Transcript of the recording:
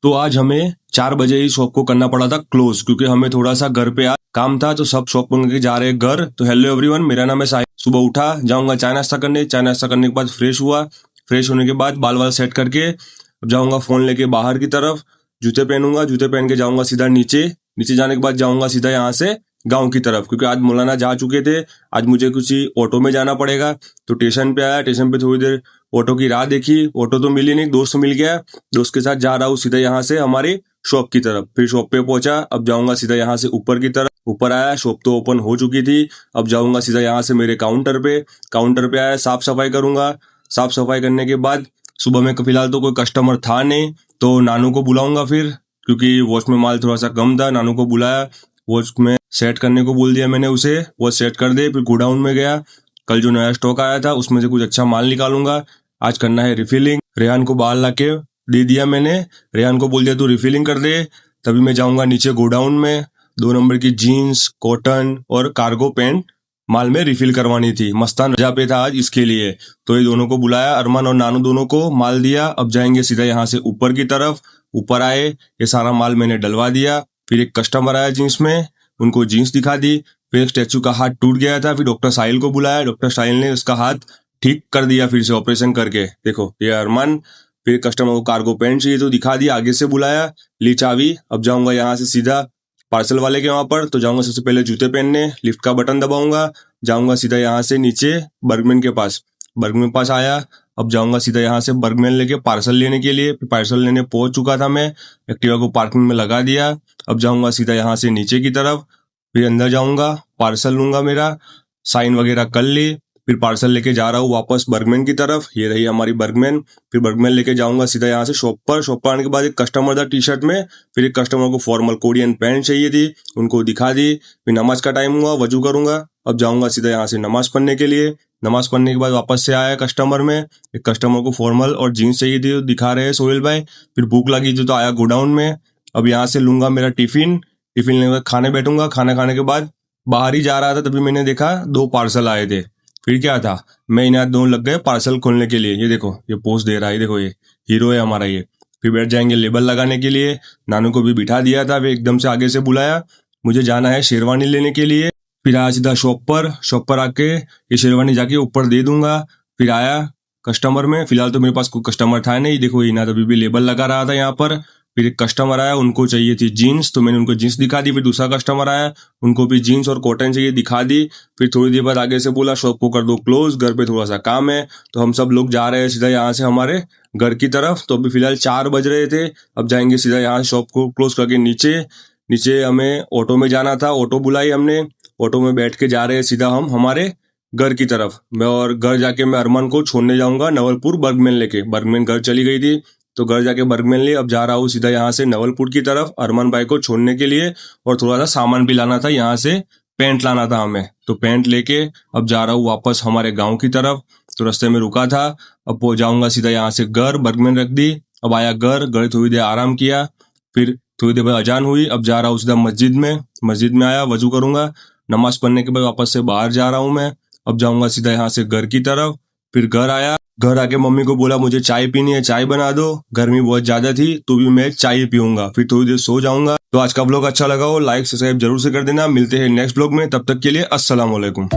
तो आज हमें 4 बजे ही शॉप को करना पड़ा था क्लोज, क्योंकि हमें थोड़ा सा घर पे काम था, तो सब शॉप बंद करके जा रहे हैं घर। तो हेलो एवरीवन, मेरा नाम है साहिल। सुबह उठा, जाऊंगा चाय नाश्ता करने। चाय नाश्ता करने के बाद फ्रेश हुआ। फ्रेश होने के बाद बाल वाल सेट करके अब जाऊंगा फोन लेके बाहर की तरफ। जूते पहनूंगा, जूते पहन के जाऊंगा सीधा नीचे। नीचे जाने के बाद जाऊंगा सीधा यहाँ से गांव की तरफ, क्योंकि आज मौलाना जा चुके थे। आज मुझे कुछ ऑटो में जाना पड़ेगा। तो स्टेशन पे आया, स्टेशन पे थोड़ी देर ऑटो की राह देखी। ऑटो तो मिली नहीं, दोस्त मिल गया। दोस्त के साथ जा रहा हूँ सीधा यहाँ से हमारी शॉप की तरफ। फिर शॉप पे पहुंचा, अब जाऊंगा सीधा यहाँ से ऊपर की तरफ। ऊपर आया, शॉप तो ओपन हो चुकी थी। अब जाऊंगा सीधा यहाँ से मेरे काउंटर पे। काउंटर पे आया, साफ सफाई करूंगा। साफ सफाई करने के बाद सुबह में फिलहाल तो कोई कस्टमर था नहीं, तो नानू को बुलाऊंगा फिर, क्योंकि वॉच में माल थोड़ा सा कम था। नानू को बुलाया, वॉच में सेट करने को बोल दिया मैंने उसे, वो सेट कर दे। फिर गोडाउन में गया, कल जो नया स्टॉक आया था उसमें से कुछ अच्छा माल निकालूंगा। आज करना है रिफिलिंग। रेहान को बाहर लाके दे दिया मैंने। रेहान को बोल दिया तू रिफिलिंग कर दे। तभी मैं जाऊंगा नीचे गोडाउन में। 2 नंबर की जीन्स, कॉटन और कार्गो पैंट माल में रिफिल करवानी थी। मस्तान रजा पे था आज, इसके लिए तो ये दोनों को बुलाया, अरमान और नानू दोनों को माल दिया। अब जाएंगे सीधा यहाँ से ऊपर की तरफ। ऊपर आए, ये सारा माल मैंने डलवा दिया। फिर एक कस्टमर आया जीन्स में, उनको जीन्स दिखा दी। फिर एक स्टैचू का हाथ टूट गया था, फिर डॉक्टर साहिल को बुलाया। डॉक्टर साहिल ने उसका हाथ ठीक कर दिया फिर से ऑपरेशन करके। देखो ये अरमान। फिर कस्टमर को कार्गो पैंट चाहिए तो दिखा दिया, आगे से बुलाया, ली चाबी। अब जाऊंगा यहाँ से सीधा पार्सल वाले के वहां पर। तो जाऊंगा सबसे पहले जूते पहनने, लिफ्ट का बटन दबाऊंगा। जाऊंगा सीधा यहाँ से नीचे बर्गमैन के पास। बर्गमैन पास आया, अब जाऊंगा सीधा यहाँ से बर्गमैन लेके पार्सल लेने के लिए। फिर पार्सल लेने पहुंच चुका था मैं, एक्टिवा को पार्किंग में लगा दिया। अब जाऊंगा सीधा यहाँ से नीचे की तरफ। फिर अंदर जाऊंगा, पार्सल लूंगा मेरा, साइन वगैरह कर ली। फिर पार्सल लेके जा रहा हूँ वापस बर्गमैन की तरफ। ये रही हमारी बर्गमैन। फिर बर्गमैन लेके जाऊंगा सीधा यहाँ से शॉप पर। शॉप पर आने के बाद एक कस्टमर था टी शर्ट में। फिर एक कस्टमर को फॉर्मल कोरियन पैंट चाहिए थी, उनको दिखा दी। फिर नमाज का टाइम हुआ, वजू करूंगा। अब जाऊंगा सीधा यहाँ से नमाज पढ़ने के लिए। नमाज पढ़ने के बाद वापस से आया कस्टमर में। एक कस्टमर को फॉर्मल और जीन्स चाहिए थी, दिखा रहे हैं सोहेल भाई। फिर भूख लगी थी तो आया गोडाउन में। अब यहाँ से लूंगा मेरा टिफिन। टिफिन लेने के बाद खाने बैठूंगा। खाना खाने के बाद बाहर ही जा रहा था, तभी मैंने देखा 2 पार्सल आए थे। फिर क्या था, मैं इन्हें दोनों लग गए पार्सल खोलने के लिए। ये देखो, ये पोस्ट दे रहा है, देखो ये हीरो है हमारा ये। फिर बैठ जाएंगे लेबल लगाने के लिए। नानू को भी बिठा दिया था, वे एकदम से आगे से बुलाया। मुझे जाना है शेरवानी लेने के लिए। फिर आया सीधा शॉप पर। शॉप पर आके ये शेरवानी जाके ऊपर दे दूंगा। फिर आया कस्टमर में। फिलहाल तो मेरे पास कोई कस्टमर था नहीं, देखो ये ना तभी भी लेबल लगा रहा था यहाँ पर। फिर एक कस्टमर आया, उनको चाहिए थी जीन्स, तो मैंने उनको जीन्स दिखा दी। फिर दूसरा कस्टमर आया, उनको भी जीन्स और कॉटन चाहिए, दिखा दी। फिर थोड़ी देर बाद आगे से बोला शॉप को कर दो क्लोज, घर पे थोड़ा सा काम है। तो हम सब लोग जा रहे हैं सीधा यहाँ से हमारे घर की तरफ। तो अभी फिलहाल 4 बज रहे थे। अब जाएंगे सीधा यहाँ शॉप को क्लोज करके नीचे। नीचे हमें ऑटो में जाना था, ऑटो बुलाई हमने। ऑटो में बैठ के जा रहे हैं सीधा हम हमारे घर की तरफ। मैं और घर जाके मैं अरमान को छोड़ने जाऊंगा नवलपुर बर्गमैन लेके। बर्गमैन घर चली गई थी, तो घर जाके बर्गमैन लिए। अब जा रहा हूँ सीधा यहाँ से नवलपुर की तरफ अरमान भाई को छोड़ने के लिए। और थोड़ा सा सामान भी लाना था, यहाँ से पैंट लाना था हमें, तो पैंट लेके अब जा रहा हूँ वापस हमारे गाँव की तरफ। तो रास्ते में रुका था, अब वो जाऊंगा सीधा यहाँ से घर। बर्गमैन रख दी, अब आया घर थोड़ी देर आराम किया। फिर थोड़ी देर बाद अजान हुई, अब जा रहा हूँ सीधा मस्जिद में। मस्जिद में आया, वजू करूंगा। नमाज पढ़ने के बाद वापस से बाहर जा रहा हूँ मैं। अब जाऊंगा सीधा यहाँ से घर की तरफ। फिर घर आया, घर आके मम्मी को बोला मुझे चाय पीनी है, चाय बना दो। गर्मी बहुत ज्यादा थी, तो भी मैं चाय पीऊंगा। फिर थोड़ी देर सो जाऊंगा। तो आज का ब्लॉग अच्छा लगा हो लाइक सब्सक्राइब जरूर से कर देना। मिलते हैं नेक्स्ट ब्लॉग में, तब तक के लिए अस्सलाम वालेकुम।